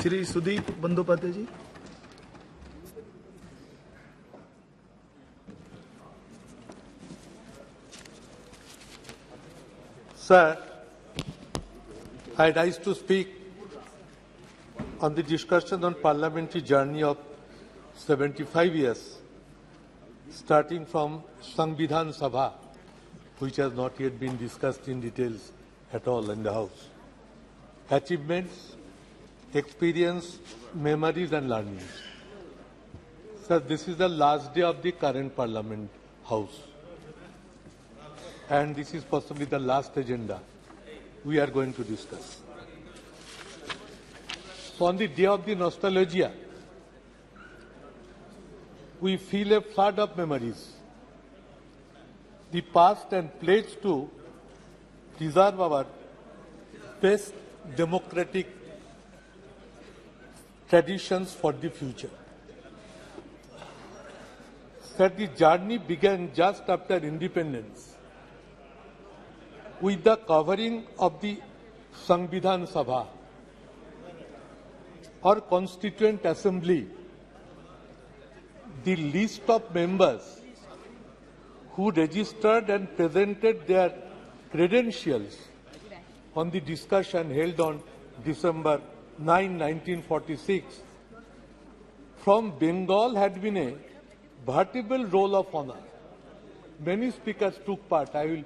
Shri Sudeep Bandyopadhyay ji. Sir, I rise to speak on the discussion on parliamentary journey of 75 years, starting from Sabha, which has not yet been discussed in details at all in the House. Achievements, experience, memories and learnings. Sir, this is the last day of the current Parliament House. And this is possibly the last agenda we are going to discuss. So on the day of the nostalgia, we feel a flood of memories. The past and pledge to preserve our best democratic traditions for the future. Sir, the journey began just after independence with the covering of the Samvidhan Sabha, or Constituent Assembly, the list of members who registered and presented their credentials on the discussion held on December 9, 1946, from Bengal had been a veritable roll of honor. Many speakers took part. I will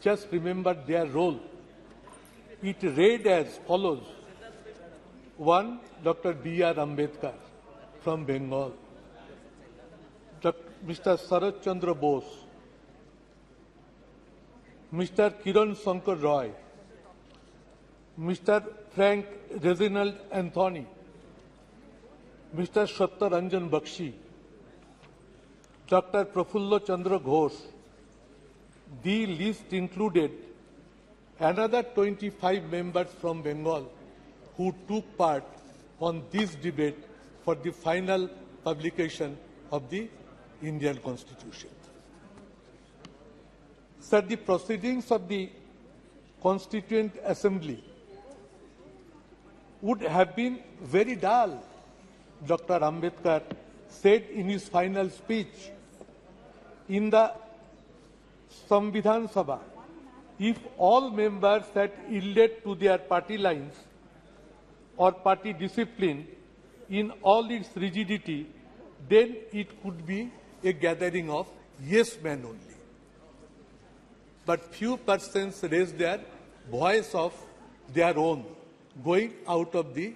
just remember their role. It read as follows. 1. Dr. B.R. Ambedkar from Bengal. Mr. Sarat Chandra Bose. Mr. Kiran Shankar Roy. Mr. Frank Reginald Anthony. Mr. Satyaranjan Bakshi. Dr. Prafullo Chandra Ghosh. The list included another 25 members from Bengal who took part on this debate for the final publication of the Indian Constitution. Sir, the proceedings of the Constituent Assembly would have been very dull, Dr. Ambedkar said in his final speech. In the Samvidhan Sabha, if all members had yielded to their party lines or party discipline in all its rigidity, then it could be a gathering of yes men only. But few persons raised their voice of their own, going out of the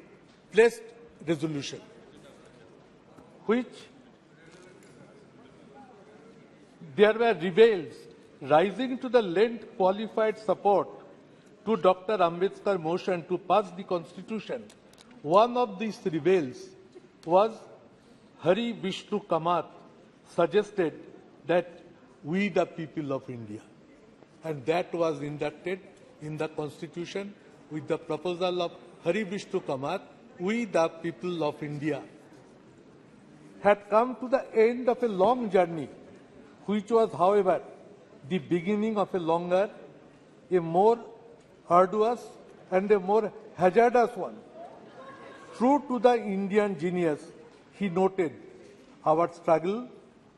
pledged resolution, which there were rebels rising to the lend qualified support to Dr. Ambedkar's motion to pass the Constitution. One of these rebels was Hari Vishnu Kamath, suggested that we the people of India. And that was inducted in the Constitution with the proposal of Hari Vishnu Kamath, we the people of India, had come to the end of a long journey, which was, however, the beginning of a longer, a more arduous and a more hazardous one. True to the Indian genius, he noted, our struggle,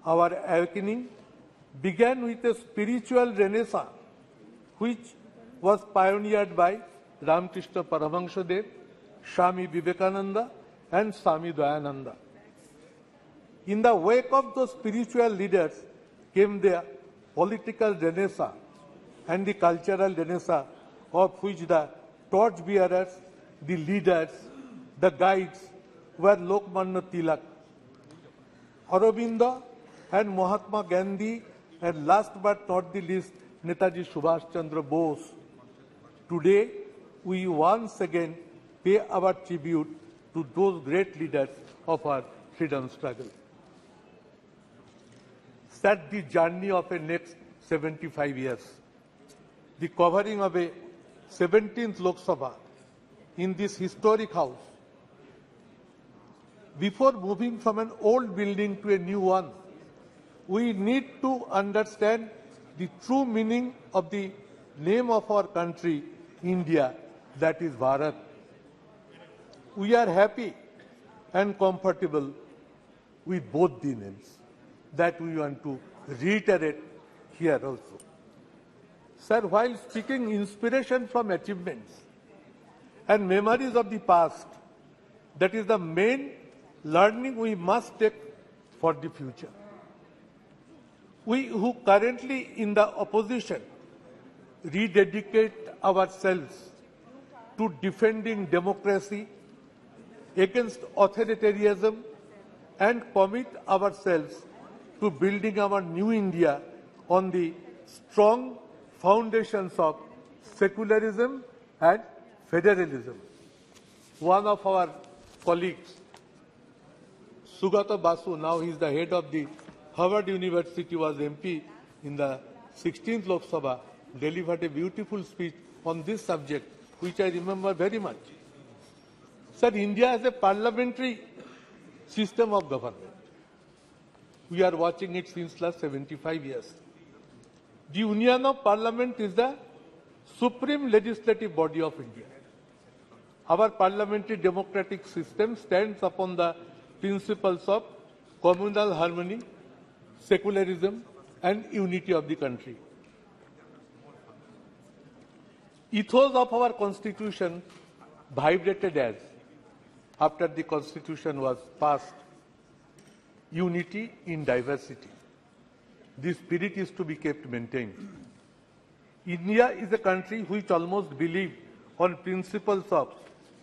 our awakening, began with a spiritual renaissance, which was pioneered by Ramakrishna Paramahansadev, Swami Vivekananda and Swami Dayananda. In the wake of those spiritual leaders came the political renaissance and the cultural renaissance, of which the torchbearers, the leaders, the guides were Lokmanya Tilak, Aurobindo and Mahatma Gandhi, and last but not the least, Netaji Subhash Chandra Bose. Today, we once again pay our tribute to those great leaders of our freedom struggle. Set the journey of a next 75 years. The covering of a 17th Lok Sabha in this historic house. Before moving from an old building to a new one, we need to understand the true meaning of the name of our country, India, that is Bharat. we are happy and comfortable with both the names. That we want to reiterate here also. Sir, while speaking inspiration from achievements and memories of the past, that is the main learning we must take for the future. We who currently in the opposition rededicate ourselves to defending democracy against authoritarianism and commit ourselves to building our new India on the strong foundations of secularism and federalism. One of our colleagues, Sugata Basu, now he is the head of the Harvard University, was MP in the 16th Lok Sabha, delivered a beautiful speech on this subject, which I remember very much. Sir, India has a parliamentary system of government. We are watching it since last 75 years. The Union of Parliament is the supreme legislative body of India. Our parliamentary democratic system stands upon the principles of communal harmony, secularism, and unity of the country. Ethos of our constitution vibrated as, after the constitution was passed, unity in diversity. This spirit is to be kept maintained. India is a country which almost believes on principles of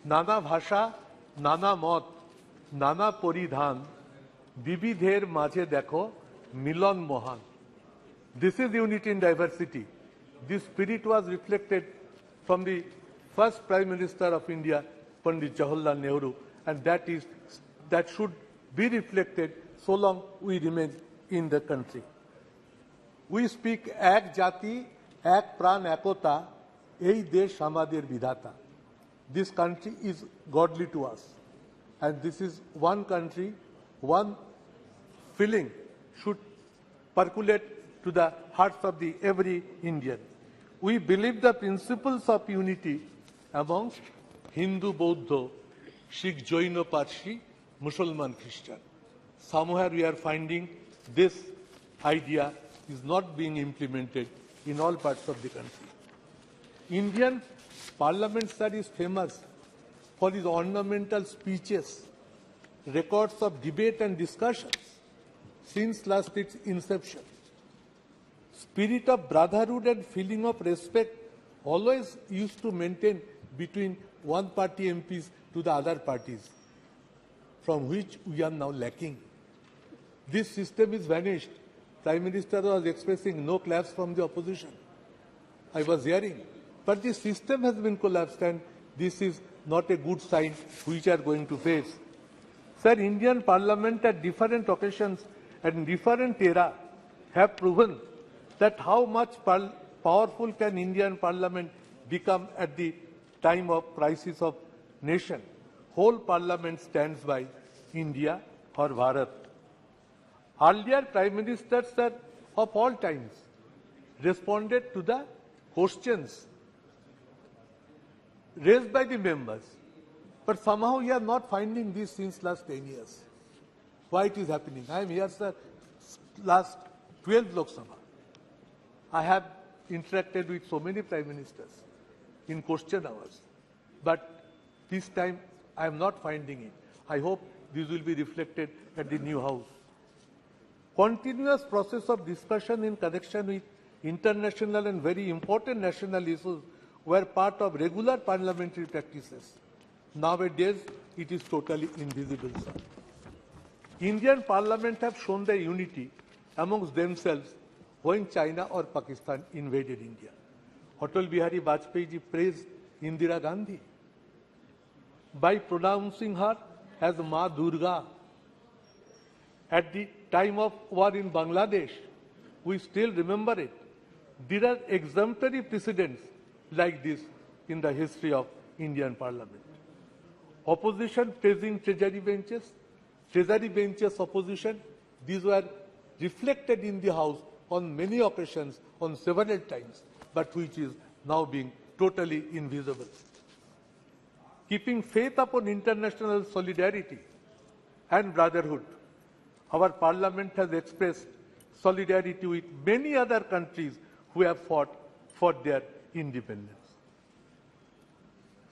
Nana Bhasha, Nana Mot, Nana Poridhan, Bibidher Majhe Dekho, Milan Mohan. This is unity in diversity. This spirit was reflected from the first Prime Minister of India, Pandit Jawaharlal Nehru, and that should be reflected so long we remain in the country. We speak Ek Jati, Ek Pran Ekota, Ei Desh Hamader Vidhata. This country is godly to us, and this is one country, one feeling should percolate to the hearts of every Indian. We believe the principles of unity amongst Hindu, Bauddha, Sikh, Jaina, Parsi, Muslim, Christian. Somewhere we are finding this idea is not being implemented in all parts of the country. Indian Parliament, sir, is famous for its ornamental speeches, records of debate and discussions since last its inception. Spirit of brotherhood and feeling of respect always used to maintain between one party MPs to the other parties, from which we are now lacking. This system is vanished. Prime Minister was expressing no claps from the opposition. I was hearing. But the system has been collapsed, and this is not a good sign which we are going to face. Sir, Indian Parliament at different occasions and different era have proven that how much powerful can Indian Parliament become at the time of crisis of nation. Whole Parliament stands by India or Bharat. Earlier Prime Ministers, sir, of all times responded to the questions raised by the members. But somehow we are not finding this since last 10 years. Why it is happening? I am here, sir, last 12 Lok Sabha. I have interacted with so many Prime Ministers in question hours. But this time I am not finding it. I hope this will be reflected at the new House. Continuous process of discussion in connection with international and very important national issues were part of regular parliamentary practices. Nowadays, it is totally invisible, sir. Indian Parliament have shown their unity amongst themselves when China or Pakistan invaded India. Atal Bihari Vajpayee ji praised Indira Gandhi by pronouncing her as Ma Durga. At the time of war in Bangladesh, we still remember it. There are exemplary precedents like this in the history of Indian Parliament. Opposition praising treasury benches opposition, these were reflected in the House on many occasions, on several times, but which is now being totally invisible. keeping faith upon international solidarity and brotherhood, our Parliament has expressed solidarity with many other countries who have fought for their independence.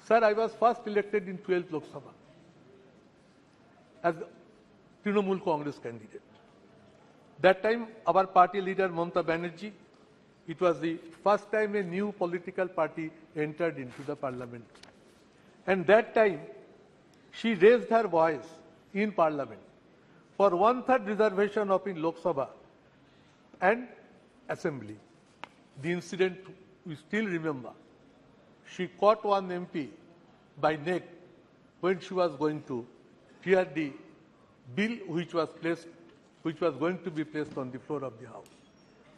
Sir, I was first elected in 12th Lok Sabha as Trinamool Congress candidate. That time, our party leader, Mamata Banerjee, it was the first time a new political party entered into the parliament. And that time, she raised her voice in parliament for 1/3 reservation of in Lok Sabha and assembly. The incident we still remember. She caught one MP by neck when she was going to hear the bill which was going to be placed on the floor of the House.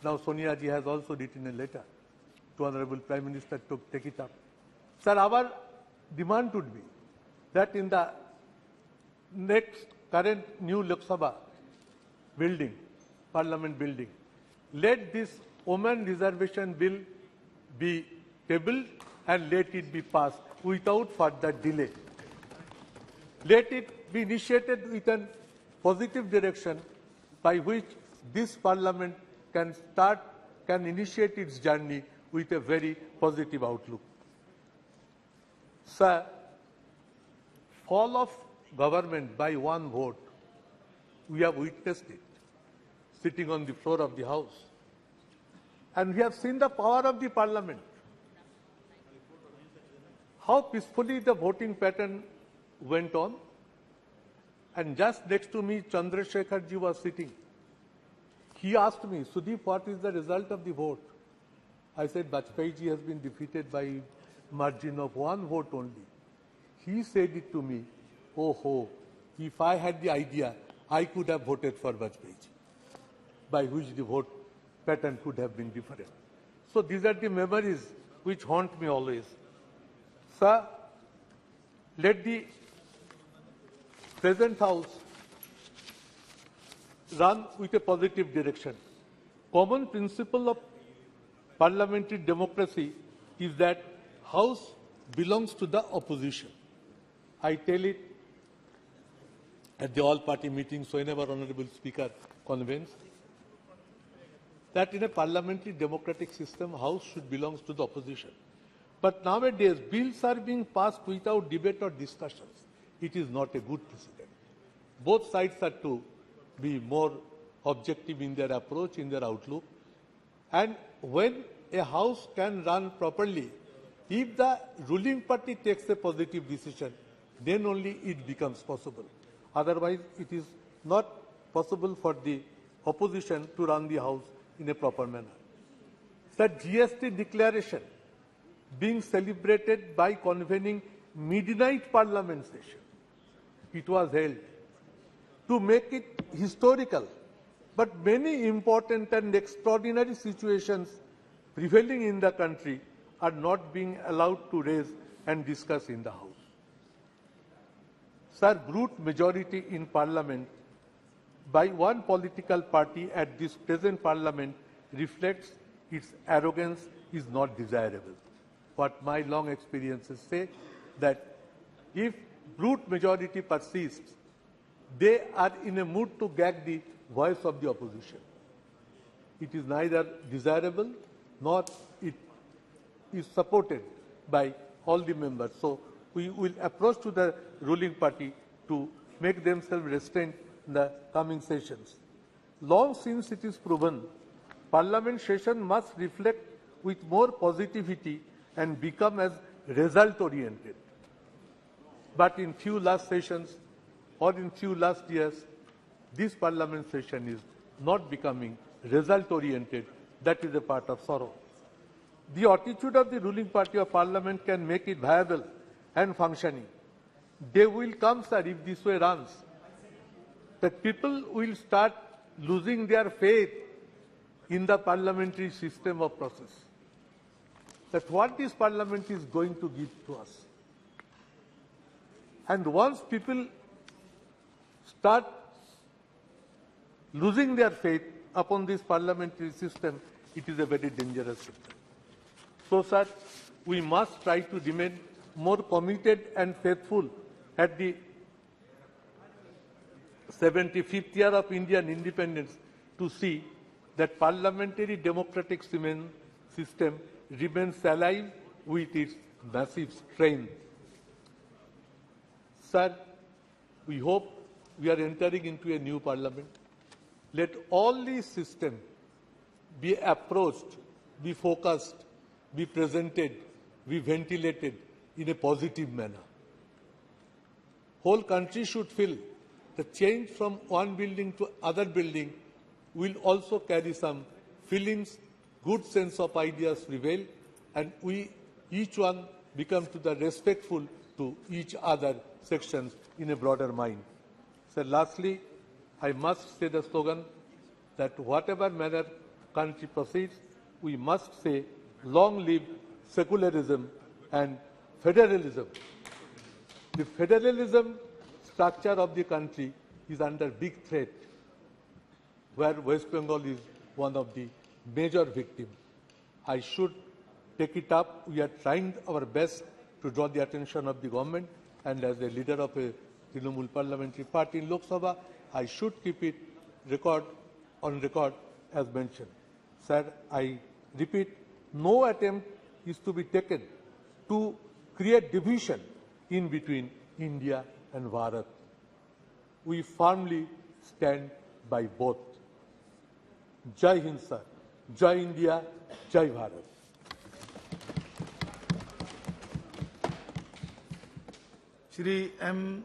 Now Sonia ji has also written a letter to Honorable Prime Minister to take it up. Sir, our demand would be that in the next current new Lok Sabha building, Parliament building, let this women reservation bill be tabled and let it be passed without further delay. Let it be initiated with a positive direction by which this Parliament can initiate its journey with a very positive outlook. Sir, fall of government by one vote, we have witnessed it, sitting on the floor of the House. And we have seen the power of the Parliament. How peacefully the voting pattern went on. And just next to me, Chandrasekhar ji was sitting. He asked me, Sudip, what is the result of the vote? I said, Bandyopadhyay ji has been defeated by margin of one vote only. He said it to me, oh, if I had the idea, I could have voted for Bandyopadhyay ji, by which the vote pattern could have been different. So these are the memories which haunt me always. Sir, let the present House run with a positive direction. Common principle of parliamentary democracy is that House belongs to the opposition. I tell it at the all-party meetings whenever Honorable Speaker convenes that in a parliamentary democratic system, House should belong to the opposition. But nowadays, bills are being passed without debate or discussions. It is not a good precedent. Both sides are to be more objective in their approach, in their outlook. And when a House can run properly, if the ruling party takes a positive decision, then only it becomes possible. Otherwise, it is not possible for the opposition to run the House in a proper manner. The GST declaration being celebrated by convening midnight parliament session. It was held to make it historical, but many important and extraordinary situations prevailing in the country are not being allowed to raise and discuss in the House. Sir, brute majority in Parliament by one political party at this present Parliament reflects its arrogance is not desirable. What my long experiences say that if brute majority persists, they are in a mood to gag the voice of the opposition. It is neither desirable nor it is supported by all the members. So we will approach to the ruling party to make themselves restrained in the coming sessions. Long since it is proven, Parliament session must reflect with more positivity and become as result-oriented. But in few last sessions or in few last years, this Parliament session is not becoming result-oriented. That is a part of sorrow. The attitude of the ruling party of Parliament can make it viable and functioning. They will come, sir, if this way runs. The people will start losing their faith in the parliamentary system of process. That what this Parliament is going to give to us. And once people start losing their faith upon this parliamentary system, it is a very dangerous system. So, sir, we must try to remain more committed and faithful at the 75th year of Indian independence to see that parliamentary democratic system remains alive with its massive strength. Sir, we hope we are entering into a new parliament. Let all these systems be approached, be focused, be presented, be ventilated in a positive manner. Whole country should feel the change from one building to other building will also carry some feelings, good sense of ideas prevail, and we each one become to the respectful to each other sections in a broader mind. So lastly, I must say the slogan that whatever manner country proceeds, we must say, long live secularism and federalism. The federalism structure of the country is under big threat, where West Bengal is one of the major victims. I should take it up. We are trying our best to draw the attention of the government, and as a leader of a Trinamool parliamentary party in Lok Sabha, I should keep it on record as mentioned. Sir, I repeat, no attempt is to be taken to create division in between India and Bharat. We firmly stand by both. Jai Hind, sir. Jai India, Jai Bharat. Shri M.